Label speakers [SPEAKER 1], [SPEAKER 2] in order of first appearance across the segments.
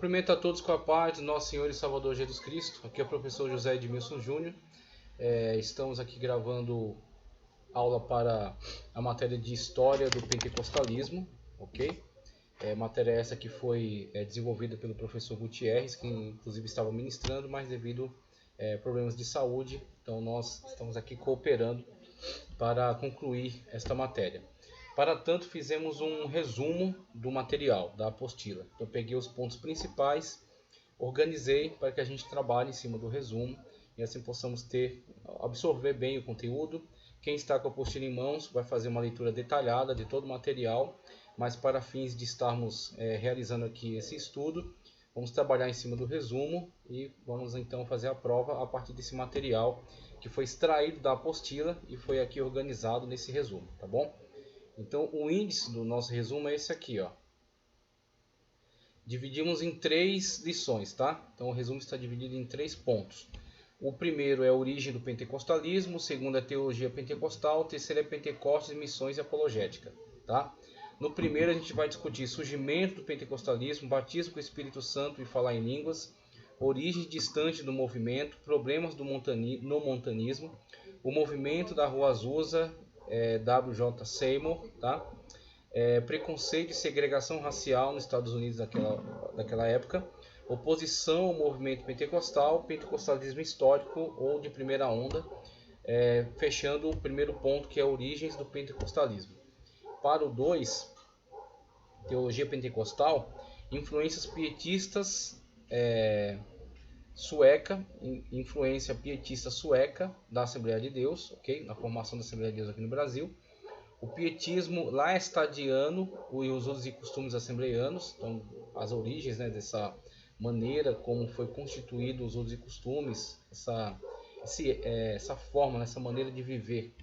[SPEAKER 1] Cumprimento a todos com a paz do nosso Senhor e Salvador Jesus Cristo. Aqui é o professor José Edmilson Júnior. Estamos aqui gravando aula para a matéria de História do Pentecostalismo, ok? Matéria essa que foi desenvolvida pelo professor Gutierrez, que inclusive estava ministrando, mas devido a problemas de saúde, então nós estamos aqui cooperando para concluir esta matéria. Para tanto, fizemos um resumo do material, da apostila. Então, peguei os pontos principais, organizei para que a gente trabalhe em cima do resumo e assim possamos absorver bem o conteúdo. Quem está com a apostila em mãos vai fazer uma leitura detalhada de todo o material, mas para fins de estarmos realizando aqui esse estudo, vamos trabalhar em cima do resumo e vamos então fazer a prova a partir desse material que foi extraído da apostila e foi aqui organizado nesse resumo, tá bom? Então, o índice do nosso resumo é esse aqui, ó. Dividimos em 3 lições, tá? Então, o resumo está dividido em 3 pontos. O primeiro é a origem do pentecostalismo, o segundo é a teologia pentecostal, o terceiro é Pentecostes, missões e apologética, tá? No primeiro, a gente vai discutir surgimento do pentecostalismo, batismo com o Espírito Santo e falar em línguas, origem distante do movimento, problemas no montanismo, o movimento da Rua Azusa, W.J. Seymour, tá? Preconceito e segregação racial nos Estados Unidos daquela época, oposição ao movimento pentecostal, pentecostalismo histórico ou de primeira onda, fechando o primeiro ponto, que é origens do pentecostalismo. Para o 2, teologia pentecostal, influências pietistas influência pietista sueca da Assembleia de Deus, ok? Na formação da Assembleia de Deus aqui no Brasil. O pietismo laestadiano e os usos e costumes assembleianos, então as origens, né, dessa maneira como foi constituído os usos e costumes, essa forma, essa maneira de viver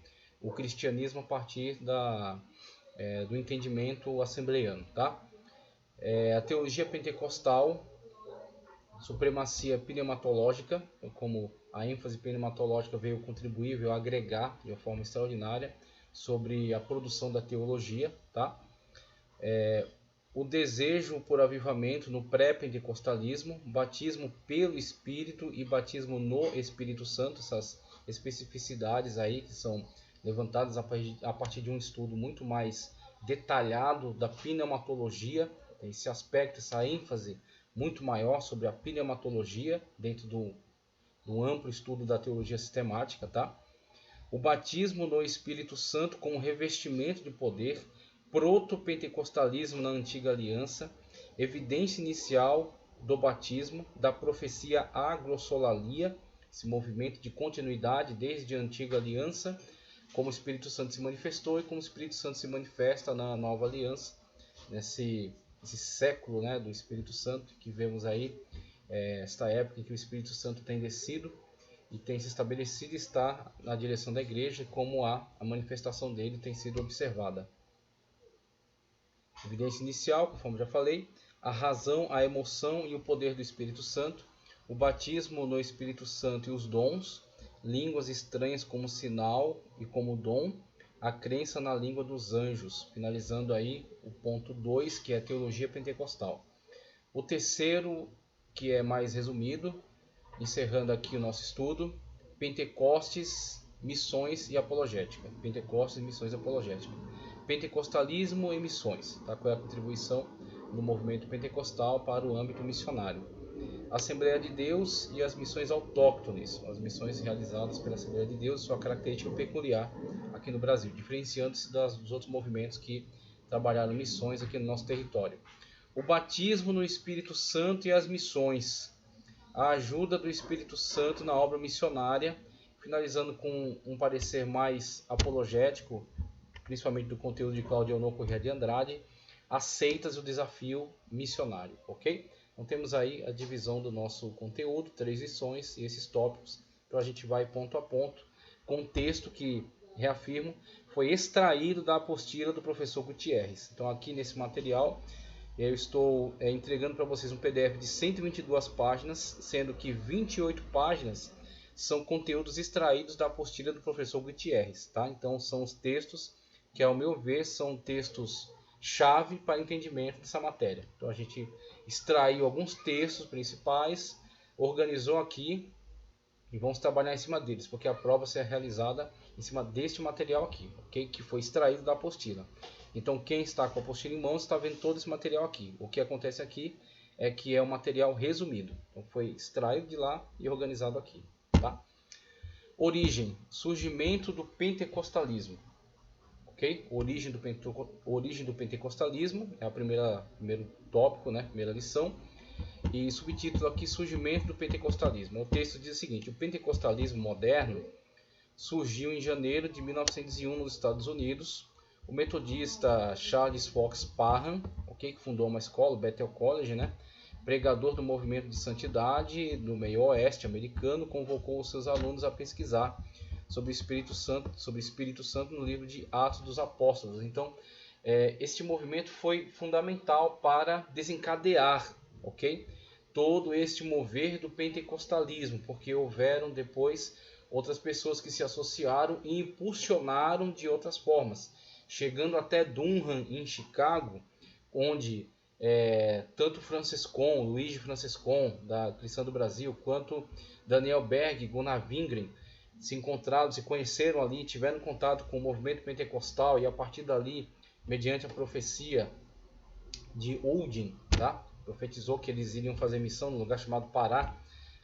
[SPEAKER 1] o cristianismo a partir do entendimento assembleiano, tá? A teologia pentecostal, supremacia pneumatológica, como a ênfase pneumatológica veio contribuir, veio agregar de uma forma extraordinária sobre a produção da teologia, tá? O desejo por avivamento no pré-pentecostalismo, batismo pelo Espírito e batismo no Espírito Santo, essas especificidades aí que são levantadas a partir de um estudo muito mais detalhado da pneumatologia, esse aspecto, essa ênfase muito maior sobre a pneumatologia dentro do amplo estudo da teologia sistemática, tá? O batismo no Espírito Santo como revestimento de poder, proto-pentecostalismo na antiga aliança, evidência inicial do batismo, da profecia agrossolalia, esse movimento de continuidade desde a antiga aliança, como o Espírito Santo se manifestou e como o Espírito Santo se manifesta na nova aliança, nesse século, né, do Espírito Santo que vemos aí, esta época em que o Espírito Santo tem descido e tem se estabelecido e está na direção da igreja, como a manifestação dele tem sido observada. Evidência inicial, conforme já falei, a razão, a emoção e o poder do Espírito Santo, o batismo no Espírito Santo e os dons, línguas estranhas como sinal e como dom, a crença na língua dos anjos, finalizando aí o ponto 2, que é a teologia pentecostal. O terceiro, que é mais resumido, encerrando aqui o nosso estudo, Pentecostes, missões e apologética. Pentecostes, missões e apologética. Pentecostalismo e missões, tá? Qual é a contribuição do movimento pentecostal para o âmbito missionário. Assembleia de Deus e as missões autóctones, as missões realizadas pela Assembleia de Deus, sua característica peculiar aqui no Brasil, diferenciando-se dos outros movimentos que trabalharam missões aqui no nosso território. O batismo no Espírito Santo e as missões, a ajuda do Espírito Santo na obra missionária, finalizando com um parecer mais apologético, principalmente do conteúdo de Claudio Eunoco Corrêa de Andrade, aceitas o desafio missionário, ok? Então temos aí a divisão do nosso conteúdo, 3 lições e esses tópicos, então a gente vai ponto a ponto, com um texto que, reafirmo, foi extraído da apostila do professor Gutierrez. Então aqui nesse material eu estou entregando para vocês um PDF de 122 páginas, sendo que 28 páginas são conteúdos extraídos da apostila do professor Gutierrez, tá? Então são os textos que, ao meu ver, são textos chave para entendimento dessa matéria. Então a gente extraiu alguns textos principais, organizou aqui e vamos trabalhar em cima deles, porque a prova será realizada em cima deste material aqui, ok? Que foi extraído da apostila. Então quem está com a apostila em mãos está vendo todo esse material aqui. O que acontece aqui é que é um material resumido. Então foi extraído de lá e organizado aqui, tá? Origem, surgimento do pentecostalismo. Okay? Origem do pentecostalismo é o primeiro tópico, né? Primeira lição. E subtítulo aqui, surgimento do pentecostalismo. O texto diz o seguinte: o pentecostalismo moderno surgiu em janeiro de 1901 nos Estados Unidos. O metodista Charles Fox Parham, okay, que fundou uma escola, o Bethel College, né? Pregador do movimento de santidade do meio oeste americano, convocou os seus alunos a pesquisar sobre o Espírito Santo no livro de Atos dos Apóstolos. Então, este movimento foi fundamental para desencadear, ok, todo este mover do pentecostalismo, porque houveram depois outras pessoas que se associaram e impulsionaram de outras formas, chegando até Durham, em Chicago, onde tanto Franciscon, Luigi Franciscon, da Cristã do Brasil, quanto Daniel Berg e Gunnar Wingren se encontraram, se conheceram ali, tiveram contato com o movimento pentecostal, e a partir dali, mediante a profecia de Odin, tá? Profetizou que eles iriam fazer missão no lugar chamado Pará.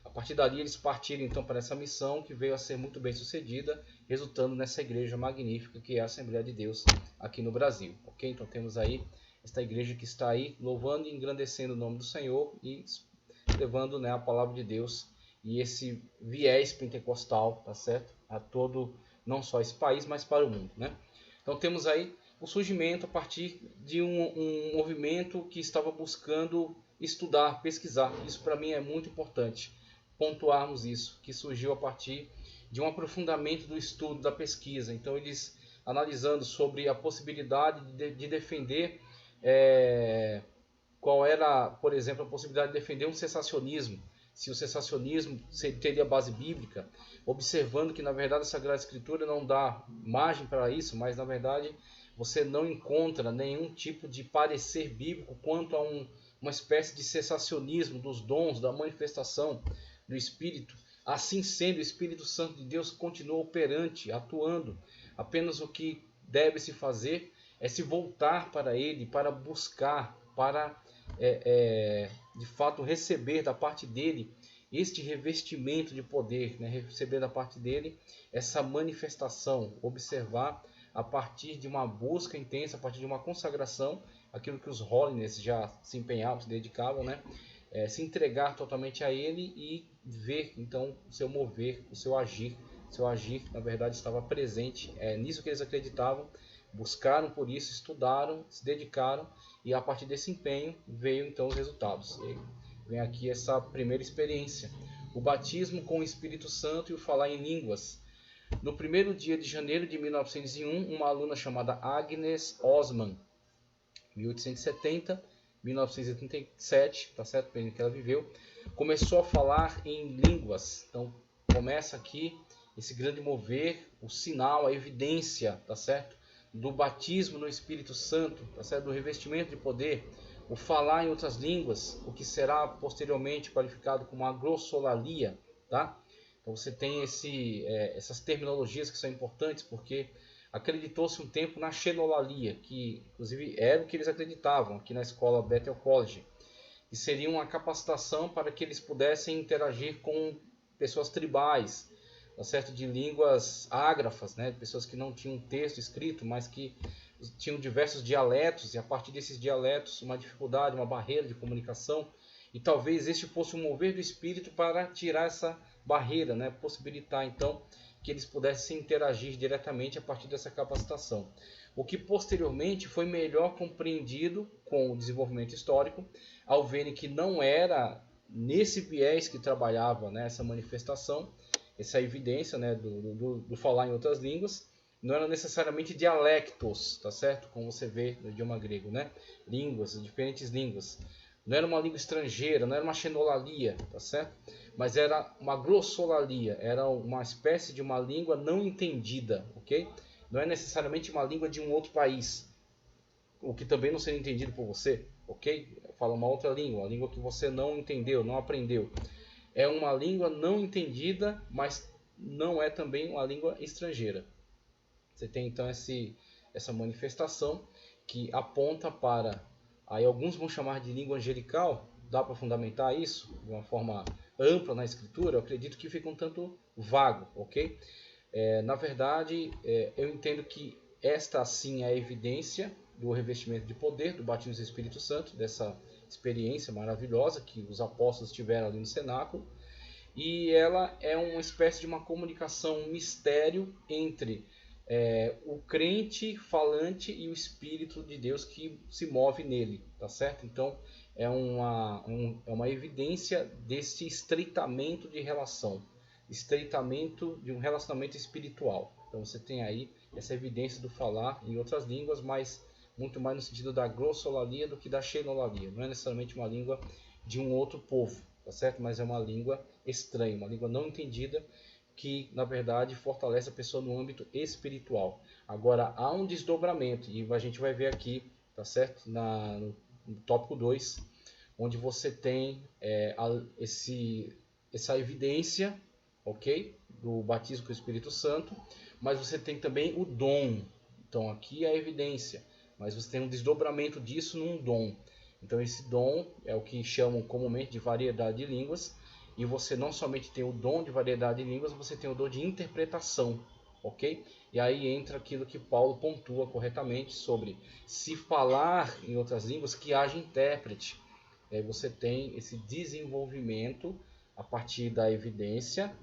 [SPEAKER 1] A partir dali eles partiram então para essa missão, que veio a ser muito bem sucedida, resultando nessa igreja magnífica que é a Assembleia de Deus aqui no Brasil, ok? Então temos aí esta igreja que está aí louvando e engrandecendo o nome do Senhor e levando, né, a palavra de Deus e esse viés pentecostal, tá certo? A todo, não só esse país, mas para o mundo, né? Então temos aí o surgimento a partir de um movimento que estava buscando estudar, pesquisar. Isso para mim é muito importante, pontuarmos isso, que surgiu a partir de um aprofundamento do estudo, da pesquisa. Então eles analisando sobre a possibilidade de defender, qual era, por exemplo, a possibilidade de defender um cessacionismo, se o cessacionismo teria base bíblica, observando que na verdade a Sagrada Escritura não dá margem para isso, mas na verdade você não encontra nenhum tipo de parecer bíblico quanto a uma espécie de cessacionismo dos dons, da manifestação do Espírito. Assim sendo, o Espírito Santo de Deus continua operante, atuando. Apenas o que deve se fazer é se voltar para Ele, para buscar, para de fato receber da parte dele este revestimento de poder, né? Receber da parte dele essa manifestação, observar a partir de uma busca intensa, a partir de uma consagração, aquilo que os Holiness já se empenhavam, se dedicavam, né? Se entregar totalmente a ele e ver então o seu mover, o seu agir. O seu agir, na verdade, estava presente, nisso que eles acreditavam, buscaram por isso, estudaram, se dedicaram, e a partir desse empenho veio então os resultados. E vem aqui essa primeira experiência, o batismo com o Espírito Santo e o falar em línguas. No primeiro dia de janeiro de 1901, uma aluna chamada Agnes Osman, 1870-1937, tá certo? Pelo que ela viveu, começou a falar em línguas. Então começa aqui esse grande mover, o sinal, a evidência, tá certo? Do batismo no Espírito Santo, tá certo? Do revestimento de poder, o falar em outras línguas, o que será posteriormente qualificado como a glossolalia, tá? Então você tem essas terminologias que são importantes, porque acreditou-se um tempo na xenolalia, que inclusive era o que eles acreditavam aqui na escola Bethel College, que seria uma capacitação para que eles pudessem interagir com pessoas tribais, tá certo? De línguas ágrafas, né? Pessoas que não tinham texto escrito, mas que tinham diversos dialetos, e a partir desses dialetos uma dificuldade, uma barreira de comunicação, e talvez este fosse um mover do Espírito para tirar essa barreira, né? Possibilitar então que eles pudessem interagir diretamente a partir dessa capacitação. O que posteriormente foi melhor compreendido com o desenvolvimento histórico, ao verem que não era nesse viés que trabalhava, né, essa manifestação, essa evidência, né, do falar em outras línguas, não eram necessariamente dialectos, tá certo? Como você vê no idioma grego, né? Línguas, diferentes línguas. Não era uma língua estrangeira, não era uma xenolalia, tá certo? Mas era uma glossolalia, era uma espécie de uma língua não entendida, ok? Não é necessariamente uma língua de um outro país. o que também não seria entendido por você, ok? Fala uma outra língua, uma língua que você não entendeu, não aprendeu. É uma língua não entendida, mas não é também uma língua estrangeira. Você tem então essa manifestação que aponta para, aí alguns vão chamar de língua angelical, dá para fundamentar isso de uma forma ampla na escritura, eu acredito que fica um tanto vago, ok? Na verdade, eu entendo que esta sim é a evidência do revestimento de poder, do batismo do Espírito Santo, dessa experiência maravilhosa que os apóstolos tiveram ali no cenáculo, e ela é uma espécie de uma comunicação, um mistério entre o crente falante e o Espírito de Deus que se move nele, tá certo? Então é uma evidência desse estreitamento de relação, estreitamento de um relacionamento espiritual. Então você tem aí essa evidência do falar em outras línguas, mas muito mais no sentido da glossolalia do que da xenolalia. Não é necessariamente uma língua de um outro povo, tá certo? Mas é uma língua estranha, uma língua não entendida, que na verdade fortalece a pessoa no âmbito espiritual. Agora há um desdobramento, e a gente vai ver aqui, tá certo? No tópico 2, onde você tem essa evidência, ok? Do batismo com o Espírito Santo, mas você tem também o dom. Então aqui é a evidência, mas você tem um desdobramento disso num dom. Então esse dom é o que chamam comumente de variedade de línguas, e você não somente tem o dom de variedade de línguas, você tem o dom de interpretação, ok? E aí entra aquilo que Paulo pontua corretamente sobre se falar em outras línguas, que haja intérprete. Aí você tem esse desenvolvimento a partir da evidência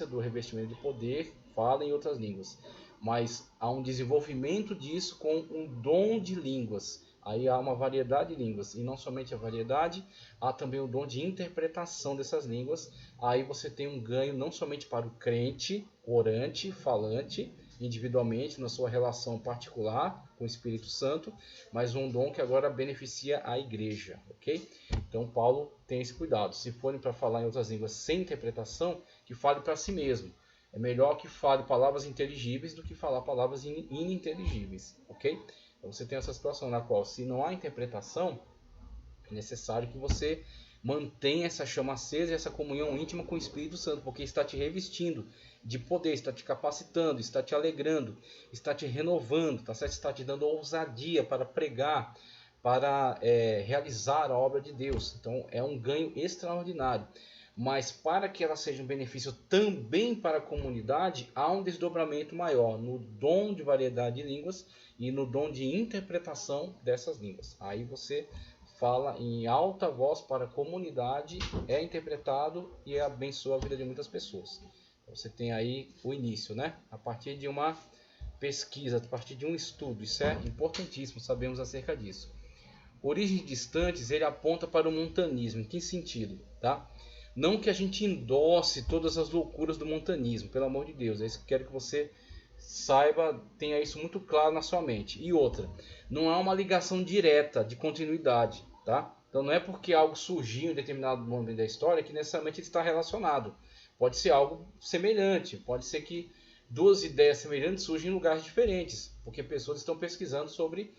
[SPEAKER 1] do revestimento de poder, fala em outras línguas. Mas há um desenvolvimento disso com um dom de línguas. Aí há uma variedade de línguas, e não somente a variedade, há também o dom de interpretação dessas línguas. Aí você tem um ganho não somente para o crente, orante, falante, individualmente, na sua relação particular com o Espírito Santo, mas um dom que agora beneficia a igreja, ok? Então Paulo tem esse cuidado. Se forem para falar em outras línguas sem interpretação, que fale para si mesmo. É melhor que fale palavras inteligíveis do que falar palavras ininteligíveis, ok? Então você tem essa situação na qual, se não há interpretação, é necessário que você mantenha essa chama acesa e essa comunhão íntima com o Espírito Santo, porque está te revestindo de poder, está te capacitando, está te alegrando, está te renovando, tá certo? Está te dando ousadia para pregar, para realizar a obra de Deus. Então é um ganho extraordinário. Mas para que ela seja um benefício também para a comunidade, há um desdobramento maior no dom de variedade de línguas e no dom de interpretação dessas línguas. Aí você fala em alta voz para a comunidade, é interpretado e abençoa a vida de muitas pessoas. Você tem aí o início, né? A partir de uma pesquisa, a partir de um estudo. Isso é importantíssimo, sabemos acerca disso. Origens distantes, ele aponta para o montanismo. Em que sentido? Tá? Não que a gente endosse todas as loucuras do montanismo, pelo amor de Deus. É isso que quero que você saiba, tenha isso muito claro na sua mente. E outra, não há uma ligação direta de continuidade, tá? Então não é porque algo surgiu em determinado momento da história que necessariamente está relacionado. Pode ser algo semelhante, pode ser que duas ideias semelhantes surgem em lugares diferentes, porque pessoas estão pesquisando sobre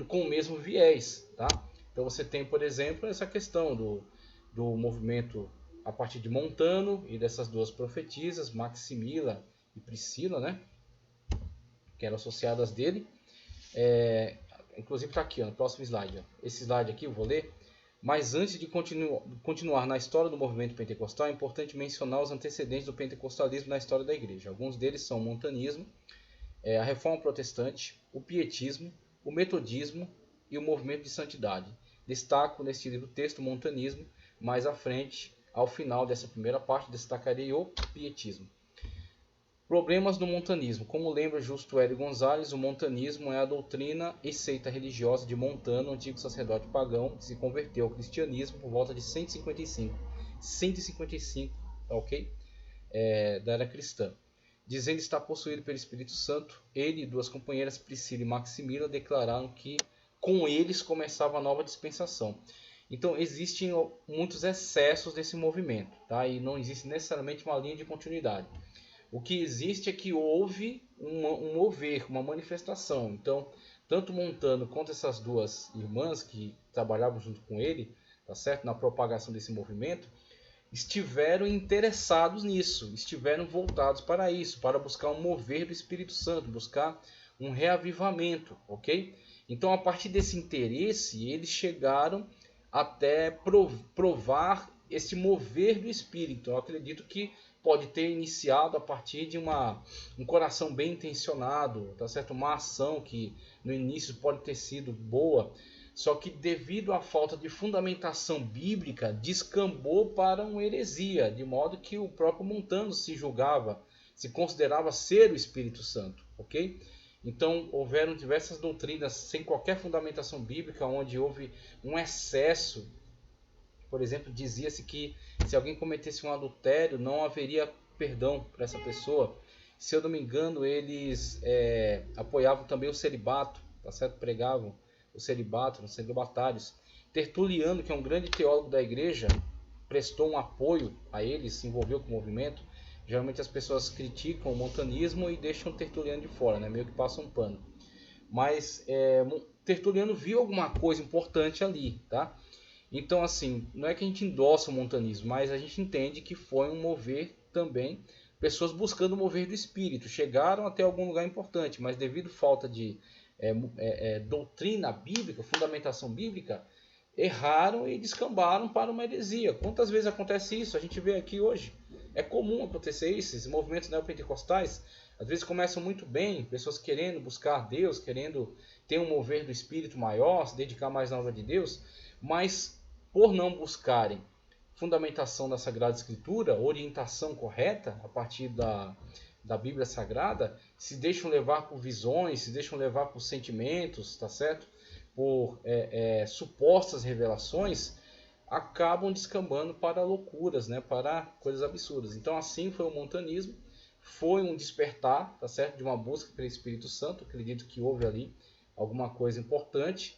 [SPEAKER 1] com o mesmo viés, tá? Então você tem, por exemplo, essa questão do movimento a partir de Montano e dessas duas profetisas, Maximila e Priscila, né? Que eram associadas dele. Inclusive está aqui, ó, no próximo slide. Ó. Esse slide aqui eu vou ler. Mas antes de continuar na história do movimento pentecostal, é importante mencionar os antecedentes do pentecostalismo na história da igreja. Alguns deles são o montanismo, a reforma protestante, o pietismo, o metodismo e o movimento de santidade. Destaco neste livro texto o montanismo, mais à frente, ao final dessa primeira parte, destacarei o pietismo. Problemas do montanismo. Como lembra Justo Hélio Gonzalez, o montanismo é a doutrina e seita religiosa de Montano, antigo sacerdote pagão, que se converteu ao cristianismo por volta de 155, ok? Da era cristã. Dizendo estar possuído pelo Espírito Santo, ele e duas companheiras, Priscila e Maximila, declararam que com eles começava a nova dispensação. Então existem muitos excessos desse movimento, tá? E não existe necessariamente uma linha de continuidade. O que existe é que houve um mover, uma manifestação. Então tanto Montano quanto essas duas irmãs que trabalhavam junto com ele, tá certo? Na propagação desse movimento, estiveram interessados nisso, estiveram voltados para isso, para buscar um mover do Espírito Santo, buscar um reavivamento, ok? Então, a partir desse interesse, eles chegaram até provar esse mover do Espírito. Eu acredito que pode ter iniciado a partir de um coração bem intencionado, tá certo? Uma ação que no início pode ter sido boa, só que devido à falta de fundamentação bíblica, descambou para uma heresia, de modo que o próprio Montano se julgava, se considerava ser o Espírito Santo, ok? Então houveram diversas doutrinas sem qualquer fundamentação bíblica, onde houve um excesso. Por exemplo, dizia-se que se alguém cometesse um adultério, não haveria perdão para essa pessoa. Se eu não me engano, eles apoiavam também o celibato, tá certo? Pregavam o celibato, os celibatários. Tertuliano, que é um grande teólogo da igreja, prestou um apoio a eles, se envolveu com o movimento. Geralmente as pessoas criticam o montanismo e deixam o Tertuliano de fora, né? Meio que passam um pano. Mas Tertuliano viu alguma coisa importante ali, tá? Então, assim, não é que a gente endossa o montanismo, mas a gente entende que foi um mover também, pessoas buscando o mover do Espírito. Chegaram até algum lugar importante, mas devido à falta de doutrina bíblica, fundamentação bíblica, erraram e descambaram para uma heresia. Quantas vezes acontece isso? A gente vê aqui hoje. É comum acontecer isso. Esses movimentos neopentecostais, às vezes começam muito bem, pessoas querendo buscar Deus, querendo ter um mover do Espírito maior, se dedicar mais na obra de Deus, mas por não buscarem fundamentação da Sagrada Escritura, orientação correta a partir da Bíblia Sagrada, se deixam levar por visões, se deixam levar por sentimentos, tá certo? Por supostas revelações, acabam descambando para loucuras, né? Para coisas absurdas. Então assim foi o montanismo, foi um despertar, tá certo? De uma busca pelo Espírito Santo. Acredito que houve ali alguma coisa importante.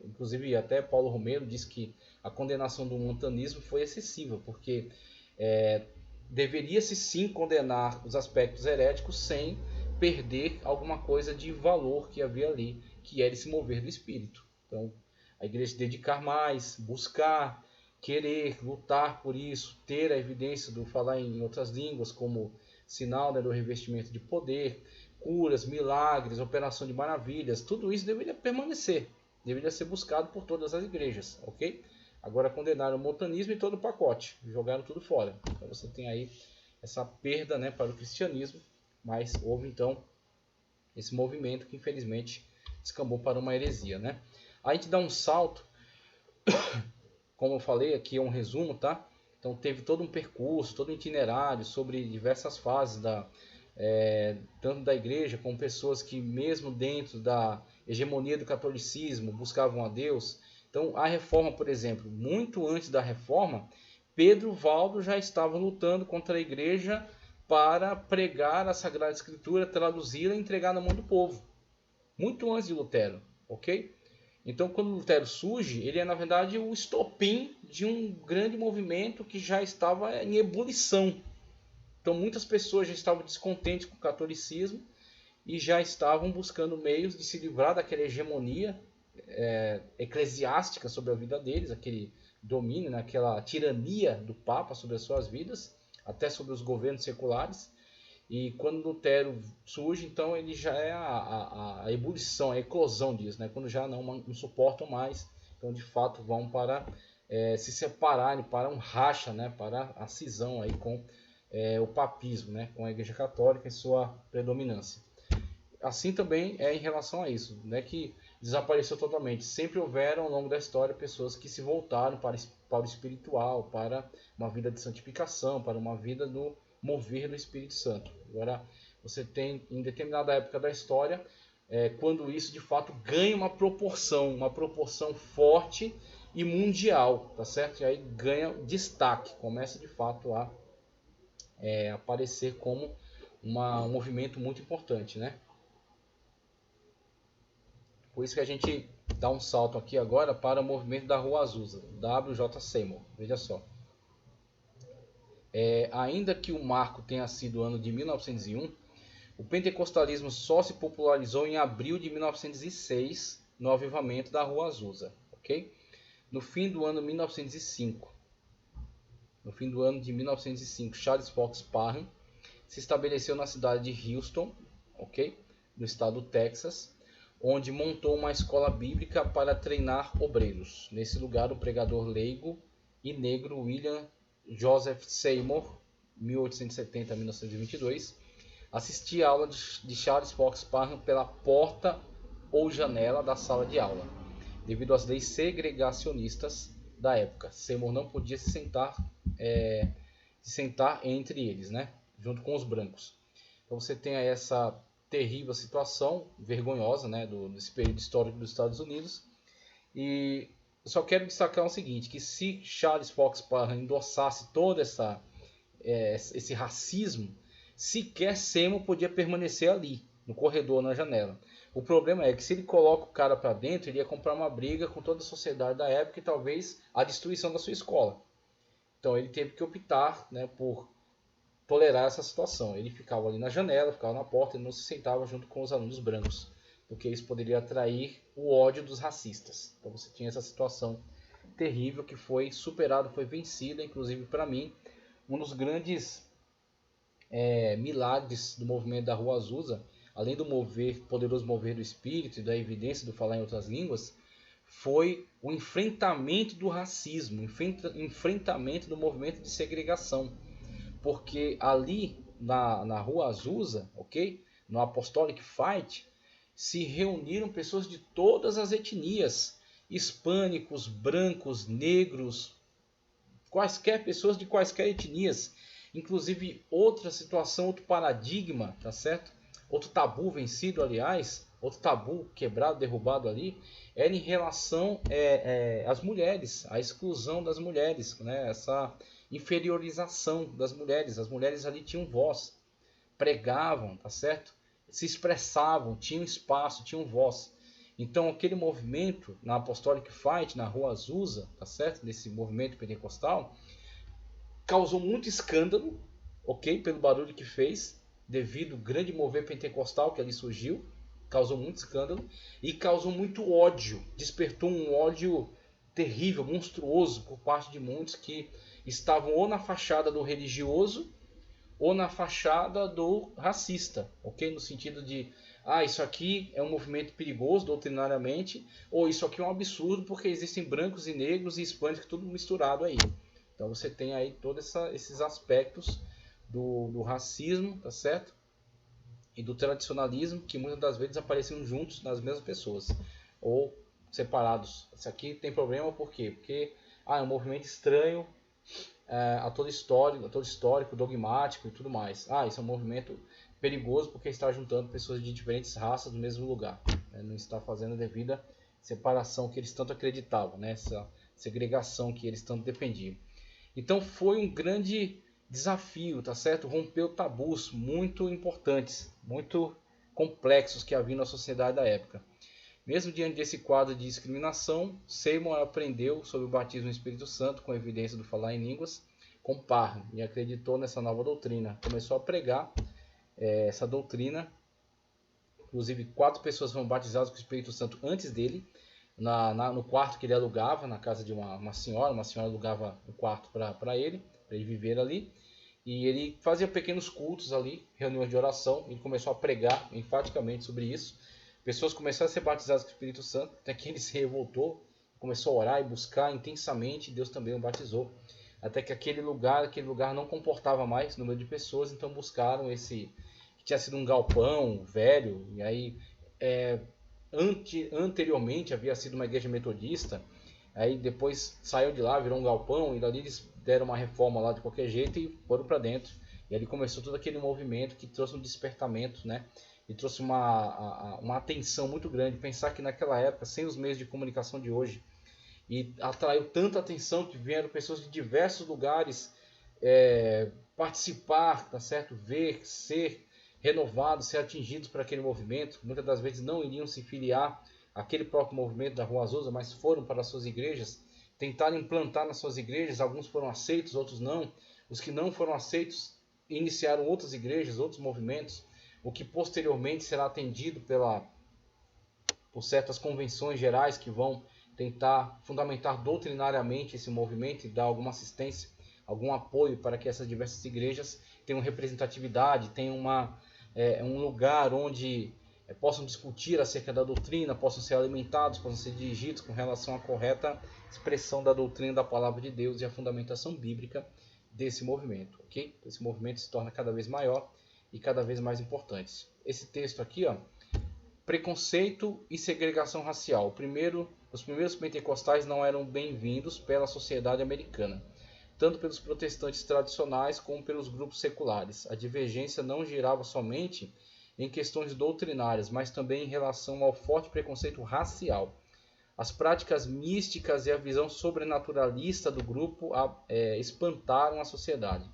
[SPEAKER 1] Inclusive até Paulo Romero diz que a condenação do montanismo foi excessiva, porque deveria-se sim condenar os aspectos heréticos sem perder alguma coisa de valor que havia ali, que era esse mover do Espírito. Então, a igreja se dedicar mais, buscar, querer, lutar por isso, ter a evidência do falar em outras línguas como sinal, né, do revestimento de poder, curas, milagres, operação de maravilhas, tudo isso deveria permanecer, deveria ser buscado por todas as igrejas, ok? Agora condenaram o montanismo e todo o pacote, jogaram tudo fora. Então você tem aí essa perda, né, para o cristianismo, mas houve então esse movimento que infelizmente descambou para uma heresia, né? Aí a gente dá um salto, como eu falei aqui é um resumo, tá? Então teve todo um percurso, todo um itinerário sobre diversas fases tanto da igreja como pessoas que mesmo dentro da hegemonia do catolicismo buscavam a Deus. Então a reforma, por exemplo, muito antes da reforma, Pedro Valdo já estava lutando contra a igreja para pregar a Sagrada Escritura, traduzi-la e entregar na mão do povo. Muito antes de Lutero, ok? Então quando Lutero surge, ele é na verdade o estopim de um grande movimento que já estava em ebulição. Então muitas pessoas já estavam descontentes com o catolicismo e já estavam buscando meios de se livrar daquela hegemonia eclesiástica sobre a vida deles, aquele domínio, né, aquela tirania do Papa sobre as suas vidas, até sobre os governos seculares. E quando Lutero surge, então ele já é a ebulição, a eclosão disso, né? Quando já não suportam mais, então de fato vão para se separarem, para um racha, né? Para a cisão aí com o papismo, né? Com a Igreja Católica e sua predominância. Assim também é em relação a isso, não é que desapareceu totalmente. Sempre houveram ao longo da história pessoas que se voltaram para o espiritual, para uma vida de santificação, para uma vida no mover do Espírito Santo. Agora, você tem em determinada época da história, quando isso de fato ganha uma proporção forte e mundial, tá certo? E aí ganha destaque, começa de fato a aparecer como um movimento muito importante, né? Por isso que a gente dá um salto aqui agora para o movimento da Rua Azusa, W.J. Seymour. Veja só. Ainda que o marco tenha sido o ano de 1901, O pentecostalismo só se popularizou em abril de 1906, no avivamento da Rua Azusa, ok? No fim do ano 1905, Charles Fox Parham se estabeleceu na cidade de Houston, ok? No estado do Texas, onde montou uma escola bíblica para treinar obreiros. Nesse lugar, o pregador leigo e negro William Joseph Seymour, 1870 a 1922, assistia a aula de Charles Fox Parham pela porta ou janela da sala de aula. Devido às leis segregacionistas da época, Seymour não podia se sentar entre eles, né? Junto com os brancos. Então você tem aí essa terrível situação, vergonhosa, né, desse período histórico dos Estados Unidos. E eu só quero destacar o seguinte, que se Charles Fox Parham endossasse todo esse racismo, sequer Seymour podia permanecer ali, no corredor, na janela. O problema é que se ele coloca o cara para dentro, ele ia comprar uma briga com toda a sociedade da época e talvez a destruição da sua escola. Então ele teve que optar, né, por tolerar essa situação. Ele ficava ali na janela, ficava na porta e não se sentava junto com os alunos brancos, porque isso poderia atrair o ódio dos racistas. Então você tinha essa situação terrível que foi superada, foi vencida. Inclusive, para mim, um dos grandes milagres do movimento da Rua Azusa, além do poderoso mover do espírito e da evidência do falar em outras línguas, foi o enfrentamento do racismo, enfrentamento do movimento de segregação. Porque ali na Rua Azusa, ok? No Apostolic Fight, se reuniram pessoas de todas as etnias, hispânicos, brancos, negros, quaisquer pessoas de quaisquer etnias. Inclusive outra situação, outro paradigma, tá certo? Outro tabu vencido, aliás, outro tabu quebrado, derrubado ali, era em relação às mulheres, a exclusão das mulheres, né? Essa inferiorização das mulheres. As mulheres ali tinham voz, pregavam, tá certo? Se expressavam, tinham espaço, tinham voz. Então aquele movimento na Apostolic Fight, na Rua Azusa, tá certo? Nesse movimento pentecostal, causou muito escândalo, ok? Pelo barulho que fez, devido ao grande mover pentecostal que ali surgiu, causou muito escândalo e causou muito ódio, despertou um ódio terrível, monstruoso por parte de muitos que estavam ou na fachada do religioso ou na fachada do racista, ok? No sentido de, isso aqui é um movimento perigoso doutrinariamente, ou isso aqui é um absurdo porque existem brancos e negros e hispânicos tudo misturado aí. Então você tem aí todos esses aspectos do racismo, tá certo? E do tradicionalismo, que muitas das vezes apareciam juntos nas mesmas pessoas, ou separados. Isso aqui tem problema por quê? Porque é um movimento estranho a todo histórico, dogmático e tudo mais. Isso é um movimento perigoso porque está juntando pessoas de diferentes raças no mesmo lugar. Né? Não está fazendo a devida separação que eles tanto acreditavam, né? Essa segregação que eles tanto defendiam. Então foi um grande desafio, tá certo? Rompeu tabus muito importantes, muito complexos que havia na sociedade da época. Mesmo diante desse quadro de discriminação, Seymour aprendeu sobre o batismo no Espírito Santo com evidência do falar em línguas com Parham e acreditou nessa nova doutrina. Começou a pregar essa doutrina. Inclusive 4 pessoas foram batizadas com o Espírito Santo antes dele, no quarto que ele alugava, na casa de uma senhora. Uma senhora alugava um quarto para ele viver ali. E ele fazia pequenos cultos ali, reuniões de oração. Ele começou a pregar enfaticamente sobre isso. Pessoas começaram a ser batizadas com o Espírito Santo, até que ele se revoltou, começou a orar e buscar intensamente, e Deus também o batizou. Até que aquele lugar não comportava mais o número de pessoas, então buscaram esse, que tinha sido um galpão velho, e aí anteriormente havia sido uma igreja metodista, aí depois saiu de lá, virou um galpão, e dali eles deram uma reforma lá de qualquer jeito e foram para dentro. E ali começou todo aquele movimento que trouxe um despertamento, né? E trouxe uma atenção muito grande. Pensar que naquela época, sem os meios de comunicação de hoje, e atraiu tanta atenção que vieram pessoas de diversos lugares participar, tá certo? Ver, ser renovados, ser atingidos por aquele movimento. Muitas das vezes não iriam se filiar àquele próprio movimento da Rua Azusa, mas foram para as suas igrejas, tentaram implantar nas suas igrejas. Alguns foram aceitos, outros não. Os que não foram aceitos iniciaram outras igrejas, outros movimentos. o que posteriormente será atendido por certas convenções gerais que vão tentar fundamentar doutrinariamente esse movimento e dar alguma assistência, algum apoio para que essas diversas igrejas tenham representatividade, tenham um lugar onde possam discutir acerca da doutrina, possam ser alimentados, possam ser dirigidos com relação à correta expressão da doutrina da palavra de Deus e a fundamentação bíblica desse movimento, ok? Esse movimento se torna cada vez maior e cada vez mais importante. Esse texto aqui, ó, preconceito e segregação racial. Os primeiros pentecostais não eram bem-vindos pela sociedade americana, tanto pelos protestantes tradicionais como pelos grupos seculares. A divergência não girava somente em questões doutrinárias, mas também em relação ao forte preconceito racial. As práticas místicas e a visão sobrenaturalista do grupo espantaram a sociedade.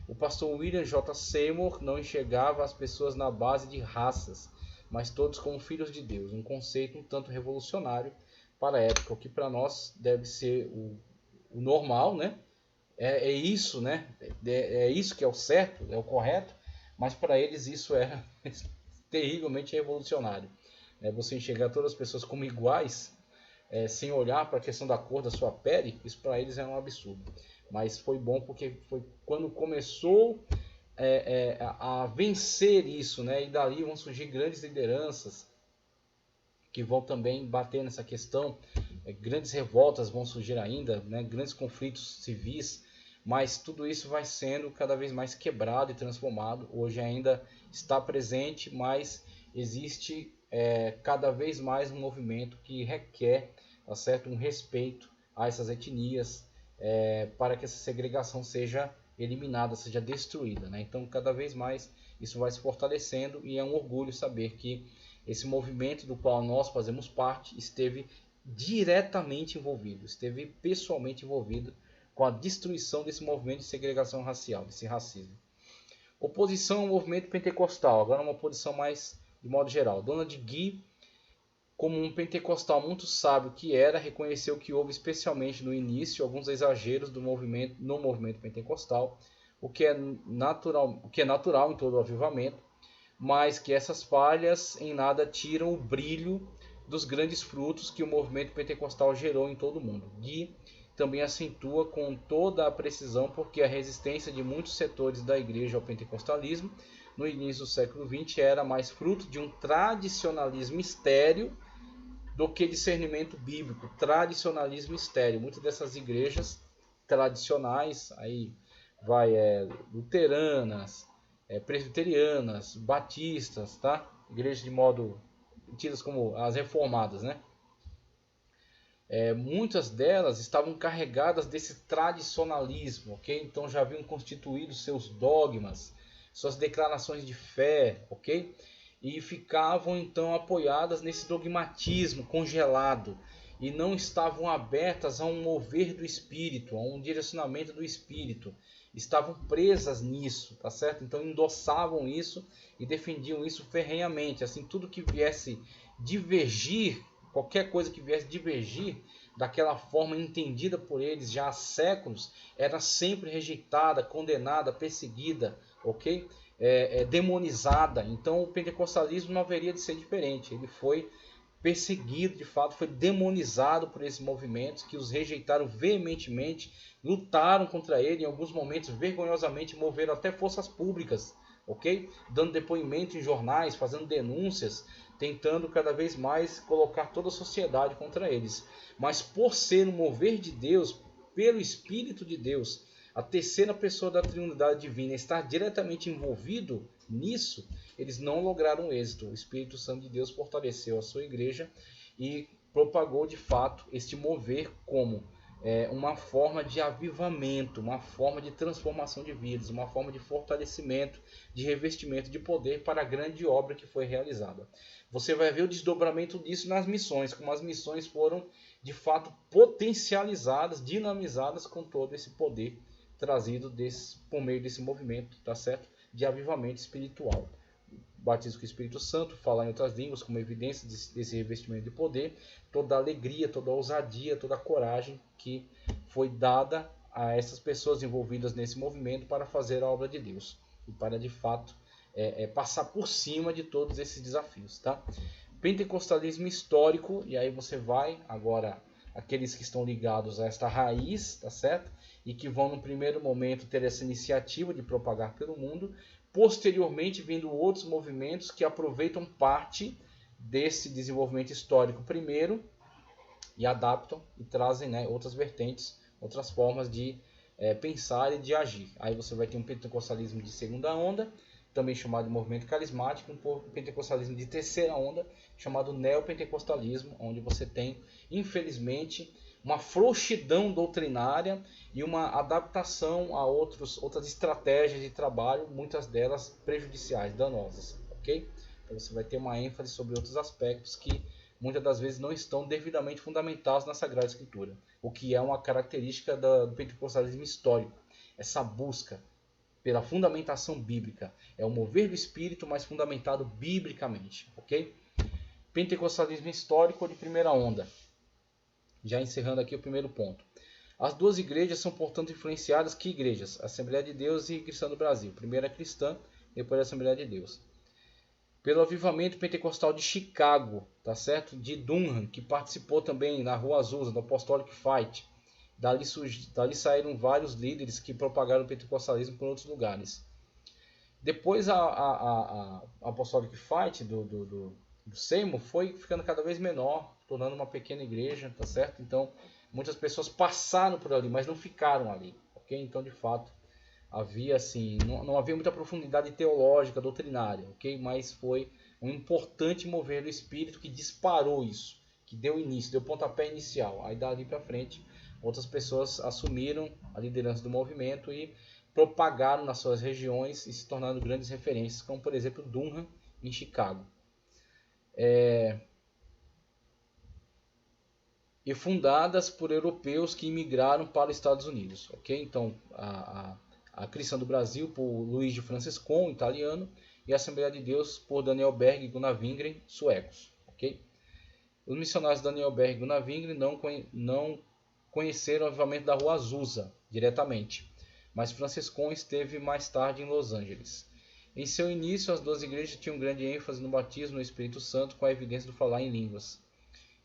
[SPEAKER 1] O pastor William J. Seymour não enxergava as pessoas na base de raças, mas todos como filhos de Deus, um conceito um tanto revolucionário para a época, o que para nós deve ser o normal, né? É isso, né? É isso que é o certo, é o correto, mas para eles isso era terrivelmente revolucionário. Você enxergar todas as pessoas como iguais, sem olhar para a questão da cor da sua pele, isso para eles era um absurdo. Mas foi bom porque foi quando começou a vencer isso, né? E dali vão surgir grandes lideranças que vão também bater nessa questão. Grandes revoltas vão surgir ainda, né? Grandes conflitos civis, mas tudo isso vai sendo cada vez mais quebrado e transformado. Hoje ainda está presente, mas existe cada vez mais um movimento que requer, tá certo, um respeito a essas etnias, para que essa segregação seja eliminada, seja destruída, né? Então cada vez mais isso vai se fortalecendo e é um orgulho saber que esse movimento do qual nós fazemos parte esteve diretamente envolvido, esteve pessoalmente envolvido com a destruição desse movimento de segregação racial, desse racismo. Oposição ao movimento pentecostal, agora uma oposição mais de modo geral. Donald Guy, como um pentecostal muito sábio que era, reconheceu que houve, especialmente no início, alguns exageros no movimento pentecostal, o que é natural em todo o avivamento, mas que essas falhas em nada tiram o brilho dos grandes frutos que o movimento pentecostal gerou em todo o mundo. Guy também acentua com toda a precisão porque a resistência de muitos setores da igreja ao pentecostalismo no início do século XX era mais fruto de um tradicionalismo estéril do que discernimento bíblico. Tradicionalismo estéril. Muitas dessas igrejas tradicionais, aí vai luteranas, presbiterianas, batistas, tá? Igrejas de modo tidas como as reformadas, né? Muitas delas estavam carregadas desse tradicionalismo, ok? Então já haviam constituído seus dogmas, suas declarações de fé, ok? E ficavam então apoiadas nesse dogmatismo congelado e não estavam abertas a um mover do Espírito, a um direcionamento do Espírito. Estavam presas nisso, tá certo? Então endossavam isso e defendiam isso ferrenhamente. Assim, tudo que viesse divergir, qualquer coisa que viesse divergir daquela forma entendida por eles já há séculos, era sempre rejeitada, condenada, perseguida, ok? Demonizada. Então o pentecostalismo não haveria de ser diferente. Ele foi perseguido, de fato, foi demonizado por esses movimentos que os rejeitaram veementemente, lutaram contra ele, em alguns momentos vergonhosamente moveram até forças públicas, ok? Dando depoimento em jornais, fazendo denúncias, tentando cada vez mais colocar toda a sociedade contra eles. Mas por ser um mover de Deus, pelo Espírito de Deus, a terceira pessoa da Trindade Divina estar diretamente envolvido nisso, eles não lograram êxito. O Espírito Santo de Deus fortaleceu a sua igreja e propagou de fato este mover como uma forma de avivamento, uma forma de transformação de vidas, uma forma de fortalecimento, de revestimento de poder para a grande obra que foi realizada. Você vai ver o desdobramento disso nas missões, como as missões foram de fato potencializadas, dinamizadas com todo esse poder trazido por meio desse movimento, tá certo? De avivamento espiritual. Batismo com o Espírito Santo, falar em outras línguas como evidência desse revestimento de poder, toda a alegria, toda a ousadia, toda a coragem que foi dada a essas pessoas envolvidas nesse movimento para fazer a obra de Deus e para de fato passar por cima de todos esses desafios, tá? Pentecostalismo histórico, e aí você vai agora aqueles que estão ligados a esta raiz, tá certo? E que vão no primeiro momento ter essa iniciativa de propagar pelo mundo, posteriormente vindo outros movimentos que aproveitam parte desse desenvolvimento histórico primeiro e adaptam e trazem, né, outras vertentes, outras formas de pensar e de agir. Aí você vai ter um pentecostalismo de segunda onda, também chamado de movimento carismático, um pentecostalismo de terceira onda, chamado neopentecostalismo, onde você tem, infelizmente, uma frouxidão doutrinária e uma adaptação a outras estratégias de trabalho, muitas delas prejudiciais, danosas, ok? Então você vai ter uma ênfase sobre outros aspectos que muitas das vezes não estão devidamente fundamentados na Sagrada Escritura, o que é uma característica do pentecostalismo histórico, essa busca pela fundamentação bíblica. É o mover do Espírito, mas fundamentado biblicamente, ok? Pentecostalismo histórico de primeira onda. Já encerrando aqui o primeiro ponto. As duas igrejas são, portanto, influenciadas. Que igrejas? Assembleia de Deus e Cristã do Brasil. Primeiro a cristã, depois a Assembleia de Deus. Pelo avivamento pentecostal de Chicago, tá certo? De Dunham, que participou também na Rua Azusa, do Apostolic Fight. Dali saíram vários líderes que propagaram o pentecostalismo por outros lugares. Depois a Apostolic Fight do Seymour foi ficando cada vez menor, tornando uma pequena igreja, tá certo? Então, muitas pessoas passaram por ali, mas não ficaram ali, ok? Então, de fato, havia assim, não havia muita profundidade teológica, doutrinária, ok? Mas foi um importante mover do Espírito que disparou isso, que deu início, deu pontapé inicial. Aí dali para frente, outras pessoas assumiram a liderança do movimento e propagaram nas suas regiões e se tornaram grandes referências, como por exemplo Dunham em Chicago. E fundadas por europeus que imigraram para os Estados Unidos, ok? Então a Cristã do Brasil por Luigi Francescon, italiano, e a Assembleia de Deus por Daniel Berg e Gunnar Wingren, suecos, ok? Os missionários Daniel Berg e Gunnar Wingren não conheceram o avivamento da Rua Azusa diretamente, mas Francescon esteve mais tarde em Los Angeles. Em seu início, as duas igrejas tinham grande ênfase no batismo no Espírito Santo, com a evidência do falar em línguas,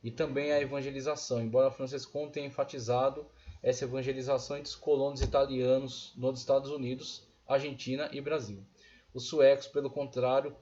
[SPEAKER 1] e também a evangelização, embora Francescon tenha enfatizado essa evangelização entre os colonos italianos nos Estados Unidos, Argentina e Brasil. Os suecos, pelo contrário,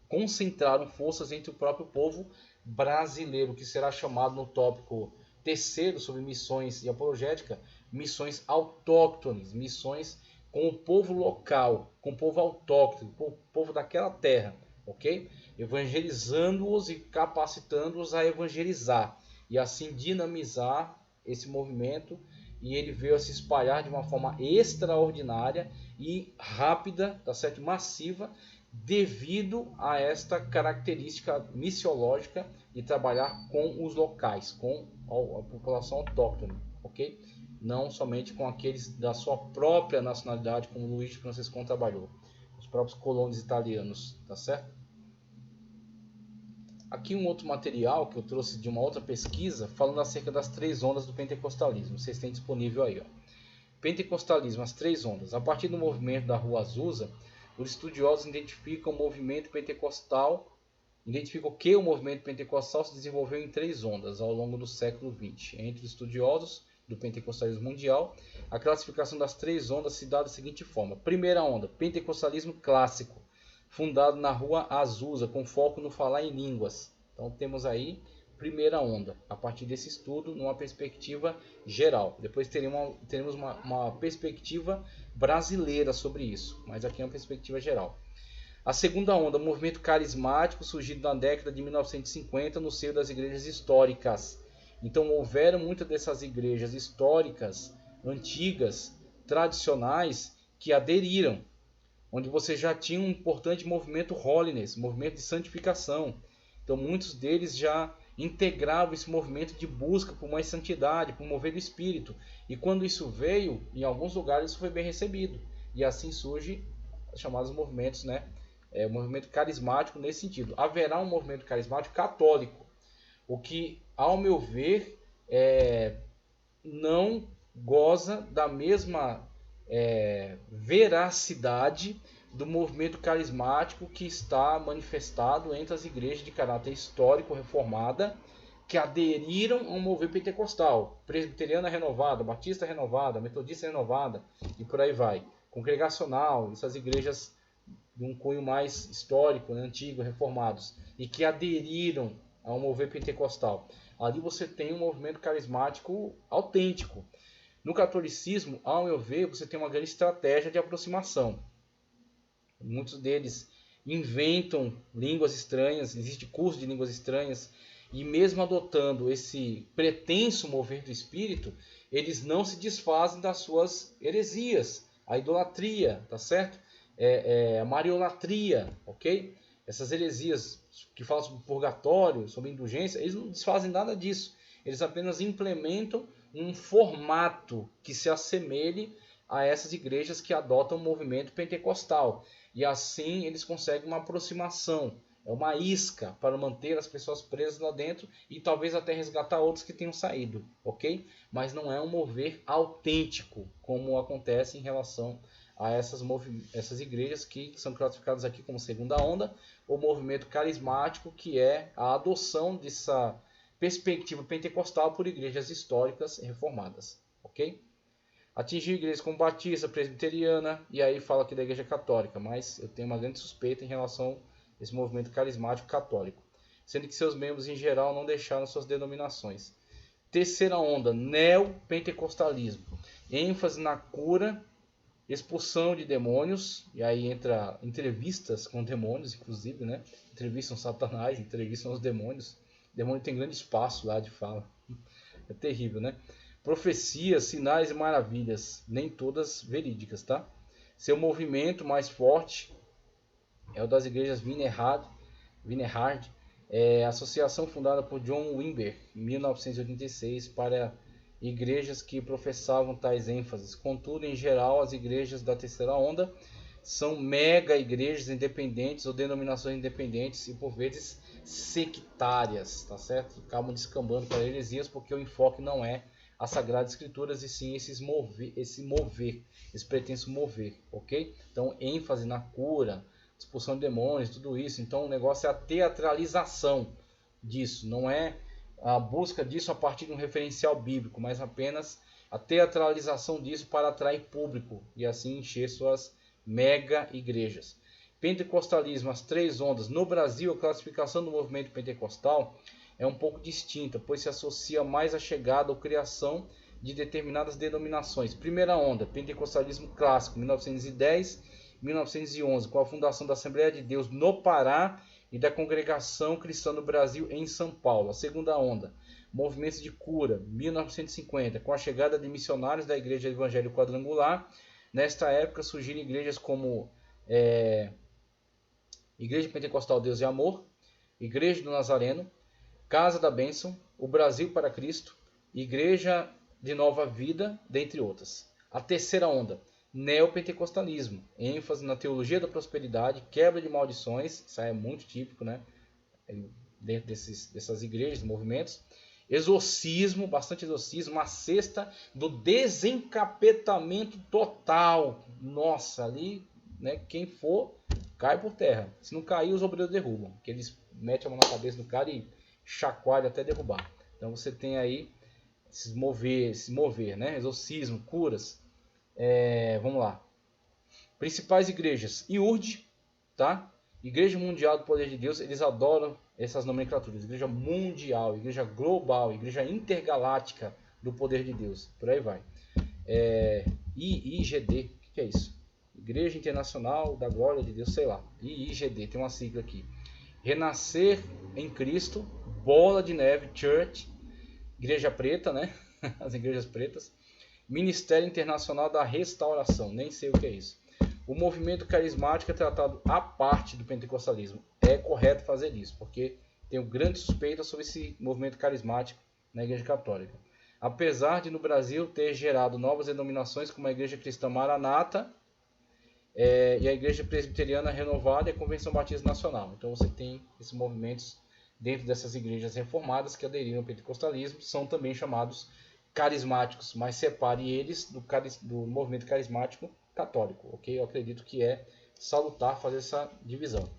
[SPEAKER 1] concentraram forças entre o próprio povo brasileiro, que será chamado no tópico terceiro sobre missões e apologética, missões autóctones, missões com o povo local, com o povo autóctone, com o povo daquela terra, ok? Evangelizando-os e capacitando-os a evangelizar e assim dinamizar esse movimento, e ele veio a se espalhar de uma forma extraordinária e rápida, tá certo? Massiva, devido a esta característica missiológica de trabalhar com os locais, com a população autóctone, ok? Não somente com aqueles da sua própria nacionalidade, como Luigi Francescon trabalhou, os próprios colonos italianos, tá certo? Aqui um outro material que eu trouxe de uma outra pesquisa, falando acerca das três ondas do pentecostalismo. Vocês têm disponível aí, ó. Pentecostalismo, as três ondas. A partir do movimento da Rua Azusa, os estudiosos identificam o movimento pentecostal, identificam que o movimento pentecostal se desenvolveu em três ondas ao longo do século XX. Entre os estudiosos do pentecostalismo mundial, a classificação das três ondas se dá da seguinte forma. Primeira onda, pentecostalismo clássico, fundado na Rua Azusa, com foco no falar em línguas. Então temos aí primeira onda, a partir desse estudo, numa perspectiva geral. Depois teremos uma perspectiva brasileira sobre isso, mas aqui é uma perspectiva geral. A segunda onda, o movimento carismático, surgido na década de 1950 no seio das igrejas históricas. Então houveram muitas dessas igrejas históricas, antigas, tradicionais, que aderiram, onde você já tinha um importante movimento holiness, movimento de santificação. Então muitos deles já integravam esse movimento de busca por mais santidade, por mover do Espírito. E quando isso veio, em alguns lugares isso foi bem recebido. E assim surge os chamados movimentos, né? O movimento carismático nesse sentido. Haverá um movimento carismático católico, o que, ao meu ver, não goza da mesma veracidade do movimento carismático que está manifestado entre as igrejas de caráter histórico reformada que aderiram ao mover pentecostal, presbiteriana renovada, batista renovada, metodista renovada e por aí vai. Congregacional, essas igrejas de um cunho mais histórico, né, antigo, reformados, e que aderiram ao mover pentecostal. Ali você tem um movimento carismático autêntico. No catolicismo, ao meu ver, você tem uma grande estratégia de aproximação. Muitos deles inventam línguas estranhas, existe curso de línguas estranhas, e mesmo adotando esse pretenso mover do espírito, eles não se desfazem das suas heresias, a idolatria, tá certo? A mariolatria, ok? Essas heresias que falam sobre purgatório, sobre indulgência, eles não desfazem nada disso. Eles apenas implementam um formato que se assemelhe a essas igrejas que adotam o movimento pentecostal. E assim eles conseguem uma aproximação, uma isca para manter as pessoas presas lá dentro e talvez até resgatar outros que tenham saído, ok? Mas não é um mover autêntico, como acontece em relação a essas igrejas que são classificadas aqui como segunda onda, o movimento carismático, que é a adoção dessa perspectiva pentecostal por igrejas históricas reformadas, ok? Atingiu igrejas como Batista, Presbiteriana, e aí fala aqui da Igreja Católica, mas eu tenho uma grande suspeita em relação a esse movimento carismático católico, sendo que seus membros em geral não deixaram suas denominações. Terceira onda, neopentecostalismo, ênfase na cura, expulsão de demônios, e aí entra entrevistas com demônios, inclusive, né? Entrevistam Satanás, entrevistam os demônios. O demônio tem grande espaço lá de fala. É terrível, né? Profecias, sinais e maravilhas, nem todas verídicas, tá? Seu movimento mais forte é o das igrejas Wienerhard, associação fundada por John Wimber em 1986 para igrejas que professavam tais ênfases. Contudo, em geral, as igrejas da terceira onda são mega igrejas independentes ou denominações independentes e por vezes sectárias, tá certo? Acabam descambando para heresias porque o enfoque não é as Sagradas Escrituras e sim esse pretenso mover, ok? Então, ênfase na cura, expulsão de demônios, tudo isso. Então, o negócio é a teatralização disso, não é a busca disso a partir de um referencial bíblico, mas apenas a teatralização disso para atrair público e assim encher suas mega igrejas. Pentecostalismo, as três ondas. No Brasil, a classificação do movimento pentecostal é um pouco distinta, pois se associa mais à chegada ou criação de determinadas denominações. Primeira onda, pentecostalismo clássico, 1910 1911, com a fundação da Assembleia de Deus no Pará e da Congregação Cristã do Brasil em São Paulo. A segunda onda, movimentos de cura, 1950, com a chegada de missionários da Igreja Evangélica Quadrangular. Nesta época surgiram igrejas como Igreja Pentecostal Deus e Amor, Igreja do Nazareno, Casa da Bênção, o Brasil para Cristo, Igreja de Nova Vida, dentre outras. A terceira onda, neopentecostalismo, ênfase na teologia da prosperidade, quebra de maldições, isso é muito típico, né? Dentro dessas igrejas, movimentos. Exorcismo, bastante exorcismo. A sexta, do desencapetamento total. Nossa, ali, né, quem for, cai por terra. Se não cair, os obreiros derrubam, porque eles metem a mão na cabeça do cara e chacoalha até derrubar. Então você tem aí esse mover, né? Exorcismo, curas. Vamos lá. Principais igrejas. IURD, tá? Igreja Mundial do Poder de Deus. Eles adoram essas nomenclaturas. Igreja Mundial, Igreja Global, Igreja Intergaláctica do Poder de Deus. Por aí vai. IIGD. O que é isso? Igreja Internacional da Glória de Deus, sei lá. IIGD, tem uma sigla aqui. Renascer em Cristo, Bola de Neve Church, Igreja Preta, né? As igrejas pretas. Ministério Internacional da Restauração, nem sei o que é isso. O movimento carismático é tratado à parte do pentecostalismo. É correto fazer isso, porque tenho grande suspeita sobre esse movimento carismático na Igreja Católica. Apesar de no Brasil ter gerado novas denominações como a Igreja Cristã Maranata, e a Igreja Presbiteriana Renovada e a Convenção Batista Nacional. Então você tem esses movimentos dentro dessas igrejas reformadas que aderiram ao pentecostalismo, são também chamados carismáticos, mas separe eles do movimento carismático católico, ok? Eu acredito que é salutar fazer essa divisão.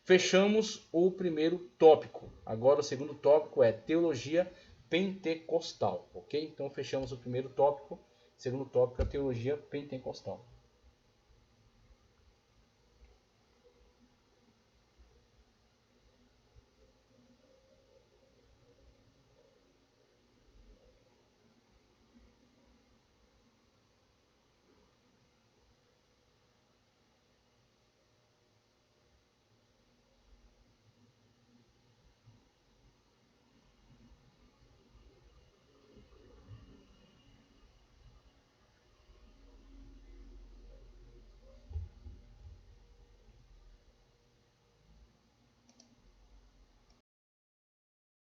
[SPEAKER 1] Fechamos o primeiro tópico. Agora o segundo tópico é teologia pentecostal, ok? Então fechamos o primeiro tópico. O segundo tópico é a teologia pentecostal.